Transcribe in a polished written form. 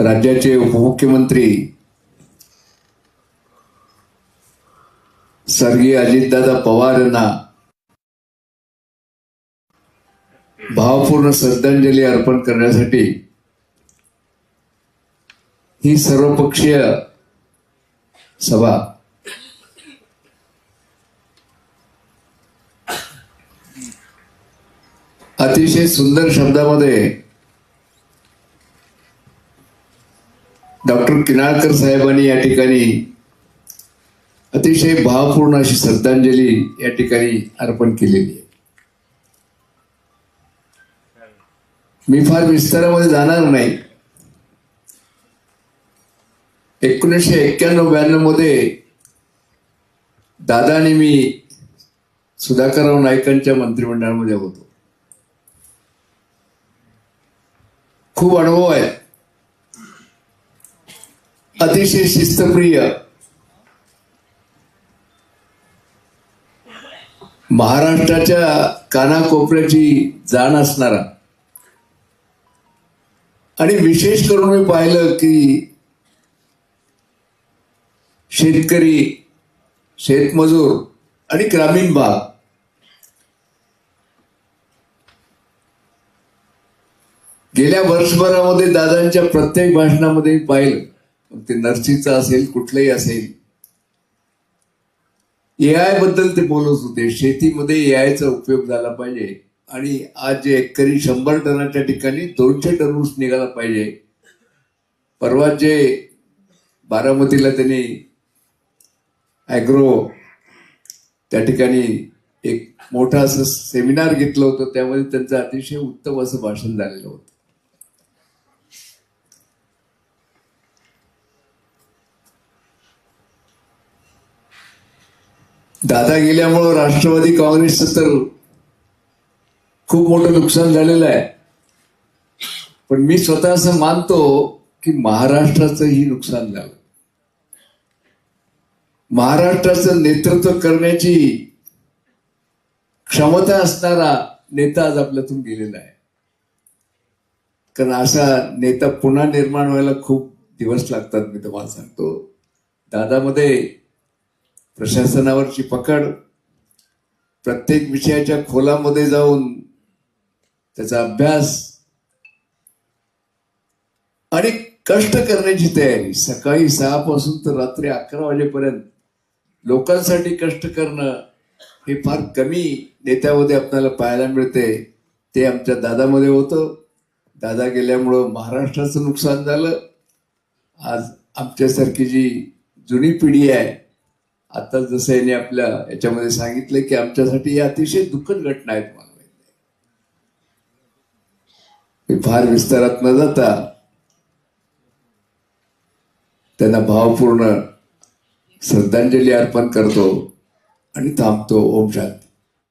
राज्याचे उपमुख्यमंत्री स्वर्गीय अजितदादा पवार यांना भावपूर्ण श्रद्धांजली अर्पण करण्यासाठी ही सर्वपक्षीय सभा अतिशय सुंदर शब्दामध्ये डॉक्टर किनाळकर साहेबांनी या ठिकाणी अतिशय भावपूर्ण अशी श्रद्धांजली या ठिकाणी अर्पण केलेली आहे. मी फार विस्तारामध्ये जाणार नाही. 1991-92 मध्ये दादा आणि मी सुधाकरराव नाईकांच्या मंत्रिमंडळामध्ये होतो. खूप अनुभव आहे. अतिशय शिस्तप्रिय, महाराष्ट्राच्या कानाकोपऱ्याची जाण असणारा आणि विशेष करून मी पाहिलं की शेतकरी, शेतमजूर आणि ग्रामीण भाग गेल्या वर्षभरामध्ये दादांच्या प्रत्येक भाषणामध्ये पाहिलं, मग ते नर्सीचं असेल कुठलंही असेल, AI बद्दल ते बोलत होते. शेतीमध्ये AIचा उपयोग झाला पाहिजे आणि आज जे एकरी 100 टनाच्या ठिकाणी 200 टन ऊस निघाला पाहिजे. परवा जे बारामतीला त्यांनी ॲग्रो त्या ठिकाणी एक मोठा असं सेमिनार घेतलं होतं, त्यामध्ये त्यांचं अतिशय उत्तम असं भाषण झालेलं होतं. दादा गेल्यामुळं राष्ट्रवादी काँग्रेसचं तर खूप मोठं नुकसान झालेलं आहे, पण मी स्वतः असं मानतो की महाराष्ट्राचंही नुकसान झालं. महाराष्ट्राचं नेतृत्व करण्याची क्षमता असणारा नेता आज आपल्यातून गेलेला आहे. कारण असा नेता पुन्हा निर्माण व्हायला खूप दिवस लागतात. मी तुम्हाला सांगतो, दादामध्ये प्रशासनावरची पकड, प्रत्येक विषयाच्या खोलामध्ये जाऊन त्याचा अभ्यास आणि कष्ट करण्याची तयारी. सकाळी 6 पासून तर रात्री 11 वाजेपर्यंत लोकांसाठी कष्ट करणं हे फार कमी नेत्यामध्ये आपल्याला पाहायला मिळते. ते आमच्या दादामध्ये होतं. दादा गेल्यामुळं महाराष्ट्राचं नुकसान झालं. आज आमच्यासारखी जी जुनी पिढी आहे, आता जसं याने आपल्या याच्यामध्ये सांगितलं की आमच्यासाठी या अतिशय दुःखद घटना आहेत. मला मी फार विस्तारात न जाता त्यांना भावपूर्ण श्रद्धांजली अर्पण करतो आणि थांबतो. ओम शांती.